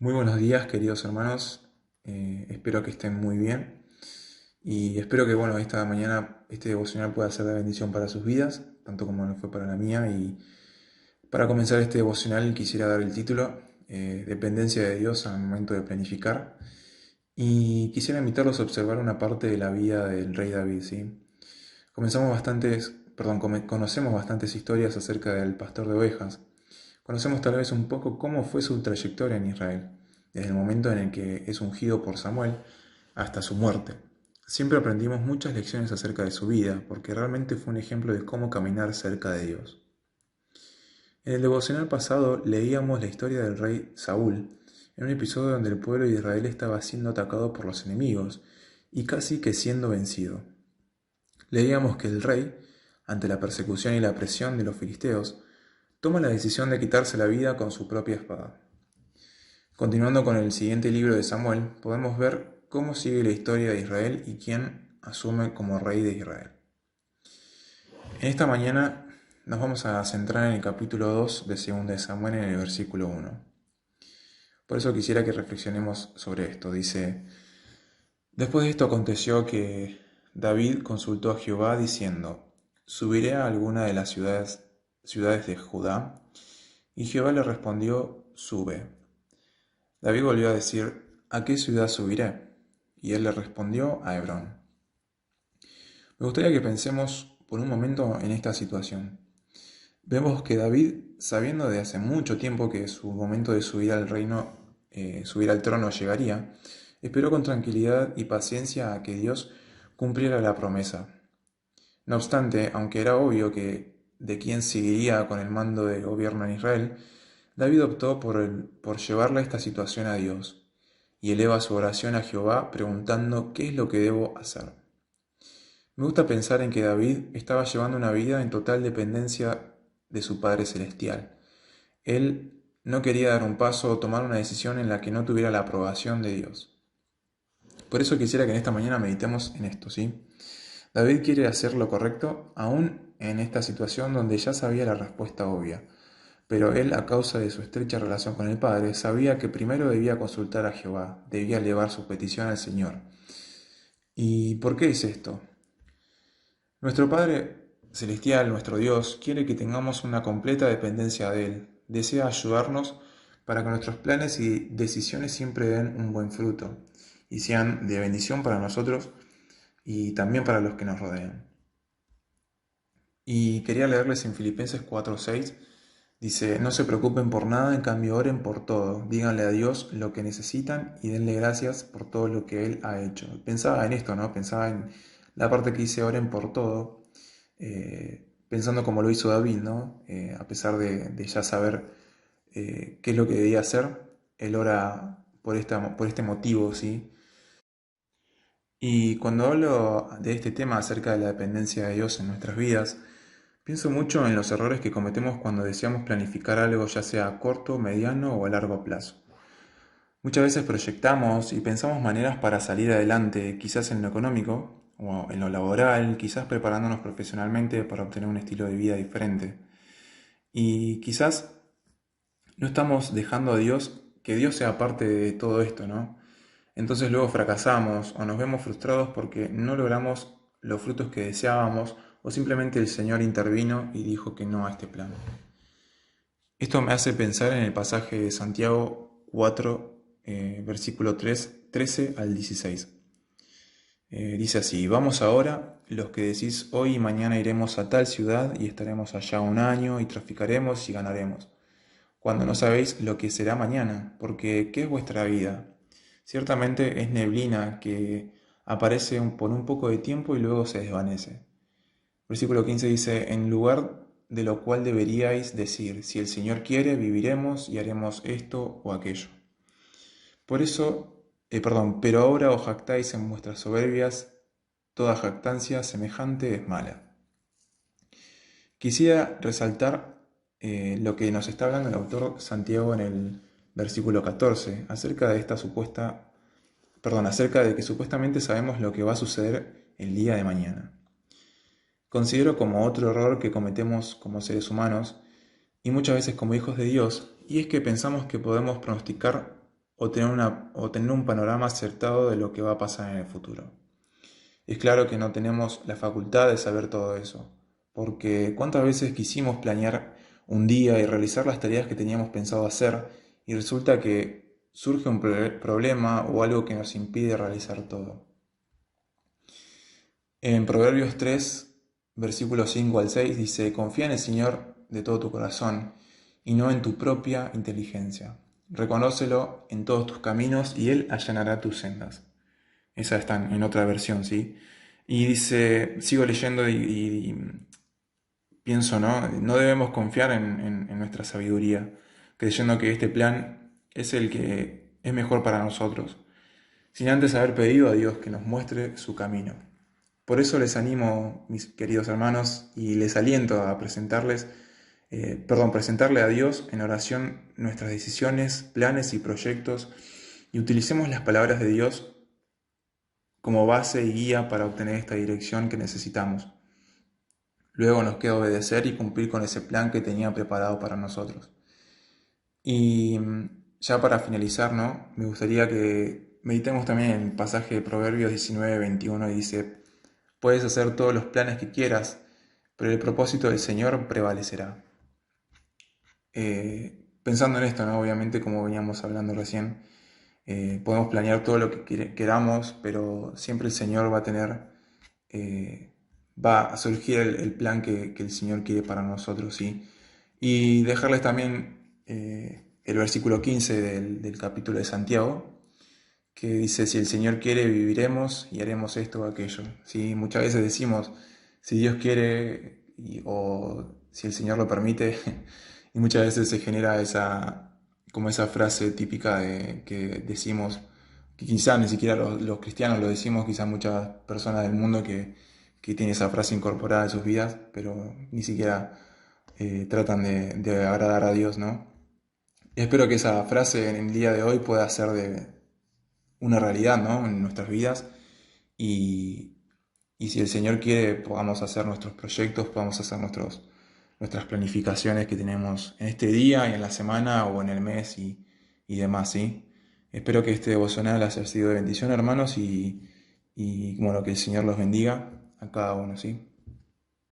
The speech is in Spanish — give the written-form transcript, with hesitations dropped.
Muy buenos días, queridos hermanos. Espero que estén muy bien y espero que, esta mañana este devocional pueda ser de bendición para sus vidas, tanto como lo fue para la mía. Y para comenzar este devocional quisiera dar el título, Dependencia de Dios al momento de planificar. Y quisiera invitarlos a observar una parte de la vida del rey David, ¿sí? Conocemos bastantes historias acerca del pastor de ovejas. Conocemos tal vez un poco cómo fue su trayectoria en Israel, desde el momento en el que es ungido por Samuel hasta su muerte. Siempre aprendimos muchas lecciones acerca de su vida, porque realmente fue un ejemplo de cómo caminar cerca de Dios. En el devocional pasado leíamos la historia del rey Saúl, en un episodio donde el pueblo de Israel estaba siendo atacado por los enemigos y casi que siendo vencido. Leíamos que el rey, ante la persecución y la presión de los filisteos, toma la decisión de quitarse la vida con su propia espada. Continuando con el siguiente libro de Samuel, podemos ver cómo sigue la historia de Israel y quién asume como rey de Israel. En esta mañana nos vamos a centrar en el capítulo 2 de 2 de Samuel en el versículo 1. Por eso quisiera que reflexionemos sobre esto. Dice: Después de esto aconteció que David consultó a Jehová diciendo: ¿Subiré a alguna de las ciudades de Judá? Y Jehová le respondió: Sube. David volvió a decir: ¿A qué ciudad subiré? Y él le respondió: a Hebrón. Me gustaría que pensemos por un momento en esta situación. Vemos que David, sabiendo de hace mucho tiempo que su momento de subir al reino, subir al trono llegaría, esperó con tranquilidad y paciencia a que Dios cumpliera la promesa. No obstante, aunque era obvio que de quién seguiría con el mando del gobierno en Israel, David optó por llevarle esta situación a Dios y eleva su oración a Jehová preguntando qué es lo que debo hacer. Me gusta pensar en que David estaba llevando una vida en total dependencia de su Padre Celestial. Él no quería dar un paso o tomar una decisión en la que no tuviera la aprobación de Dios. Por eso quisiera que en esta mañana meditemos en esto, ¿sí? David quiere hacer lo correcto aún en esta situación donde ya sabía la respuesta obvia. Pero él, a causa de su estrecha relación con el Padre, sabía que primero debía consultar a Jehová, debía elevar su petición al Señor. ¿Y por qué es esto? Nuestro Padre Celestial, nuestro Dios, quiere que tengamos una completa dependencia de Él. Desea ayudarnos para que nuestros planes y decisiones siempre den un buen fruto y sean de bendición para nosotros y también para los que nos rodean. Y quería leerles en Filipenses 4:6. Dice: No se preocupen por nada, en cambio oren por todo. Díganle a Dios lo que necesitan y denle gracias por todo lo que Él ha hecho. Pensaba en esto, ¿no? Pensaba en la parte que dice oren por todo, pensando como lo hizo David, ¿no? A pesar de ya saber qué es lo que debía hacer, él ora por este motivo, ¿sí? Y cuando hablo de este tema acerca de la dependencia de Dios en nuestras vidas, pienso mucho en los errores que cometemos cuando deseamos planificar algo, ya sea a corto, mediano o a largo plazo. Muchas veces proyectamos y pensamos maneras para salir adelante, quizás en lo económico o en lo laboral, quizás preparándonos profesionalmente para obtener un estilo de vida diferente. Y quizás no estamos dejando a Dios que Dios sea parte de todo esto, ¿no? Entonces luego fracasamos o nos vemos frustrados porque no logramos los frutos que deseábamos o simplemente el Señor intervino y dijo que no a este plan. Esto me hace pensar en el pasaje de Santiago 4, versículo 13 al 16. Dice así: Vamos ahora, los que decís hoy y mañana iremos a tal ciudad y estaremos allá un año y traficaremos y ganaremos, cuando no sabéis lo que será mañana, porque ¿qué es vuestra vida? Ciertamente es neblina que aparece por un poco de tiempo y luego se desvanece. Versículo 15 dice: En lugar de lo cual deberíais decir: si el Señor quiere, viviremos y haremos esto o aquello. Por eso, pero ahora os jactáis en vuestras soberbias, toda jactancia semejante es mala. Quisiera resaltar lo que nos está hablando el autor Santiago en el versículo 14, acerca de que supuestamente sabemos lo que va a suceder el día de mañana. Considero como otro error que cometemos como seres humanos y muchas veces como hijos de Dios, y es que pensamos que podemos pronosticar o tener un panorama acertado de lo que va a pasar en el futuro. Es claro que no tenemos la facultad de saber todo eso, porque cuántas veces quisimos planear un día y realizar las tareas que teníamos pensado hacer y resulta que surge un problema o algo que nos impide realizar todo. En Proverbios 3, versículos 5 al 6 dice, confía en el Señor de todo tu corazón y no en tu propia inteligencia. Reconócelo en todos tus caminos y Él allanará tus sendas. Esa está en otra versión, ¿sí? Y dice, sigo leyendo y pienso, ¿no? No debemos confiar en nuestra sabiduría, creyendo que este plan es el que es mejor para nosotros, sin antes haber pedido a Dios que nos muestre su camino. Por eso les animo, mis queridos hermanos, y les aliento a presentarle a Dios en oración nuestras decisiones, planes y proyectos, y utilicemos las palabras de Dios como base y guía para obtener esta dirección que necesitamos. Luego nos queda obedecer y cumplir con ese plan que tenía preparado para nosotros. Y ya para finalizar, ¿no? Me gustaría que meditemos también en el pasaje de Proverbios 19:21 y dice, puedes hacer todos los planes que quieras, pero el propósito del Señor prevalecerá. Pensando en esto, ¿no? Obviamente, como veníamos hablando recién, podemos planear todo lo que queramos, pero siempre el Señor va a surgir el plan que el Señor quiere para nosotros, ¿sí? Y dejarles también el versículo 15 del capítulo de Santiago, que dice, si el Señor quiere, viviremos y haremos esto o aquello, ¿sí? Muchas veces decimos, si Dios quiere o si el Señor lo permite, y muchas veces se genera como esa frase típica que decimos, que quizás ni siquiera los cristianos lo decimos, quizás muchas personas del mundo que tienen esa frase incorporada en sus vidas, pero ni siquiera tratan de agradar a Dios, ¿no? Y espero que esa frase en el día de hoy pueda ser de una realidad, ¿no? En nuestras vidas y, y si el Señor quiere podamos hacer nuestros proyectos, podamos hacer nuestras planificaciones que tenemos en este día y en la semana o en el mes y demás, ¿sí? Espero que este devocional haya sido de bendición, hermanos, y bueno, que el Señor los bendiga a cada uno, ¿sí?